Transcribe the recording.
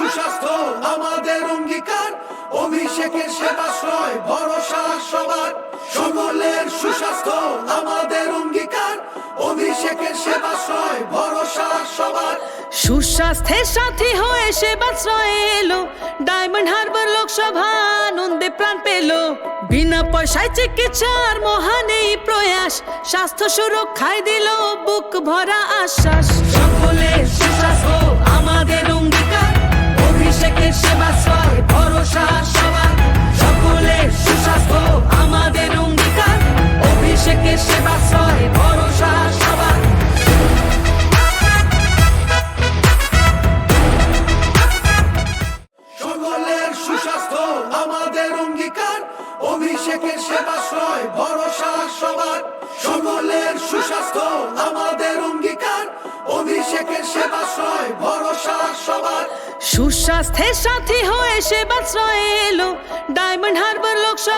সুস্বাস্থ্য আমাদের অঙ্গীকার, অভিষেকের সেবাশ্রয় ভরসা সবার। সকলের সুস্বাস্থ্য আমাদের অঙ্গীকার, অভিষেকের সেবাশ্রয় ভরসা সবার। সুস্বাস্থ্যের সাথী হয়ে সেবাশ্রয়ে এলো ডায়মন্ড হারবার লোকসভা, আনন্দে প্রাণ পেল। বিনা পয়সায় চিকিৎসার মহান এই প্রয়াস, স্বাস্থ্য সুরক্ষায় দিল বুক ভরা আশ্বাস। সকলের সুস্বাস্থ্য আমাদের অঙ্গীকার, অভিষেকের সেবাশ্রয় ভরসা সবার। সকলের সুস্বাস্থ্য আমাদের অঙ্গীকার, অভিষেকের সেবাশ্রয় ভরসা সবার। সকলের সুস্বাস্থ্য আমাদের অঙ্গীকার, অভিষেকের সেবাশ্রয় ভরসা সবার। সকলের সুস্বাস্থ্য আমাদের অঙ্গীকার, অভিষেকের সেবাশ্রয় ভরসা সবার। সুস্বাস্থ্যের সাথী হয়ে সেবাশ্রয়ে এলো ডায়মন্ড হারবার লোকসভা।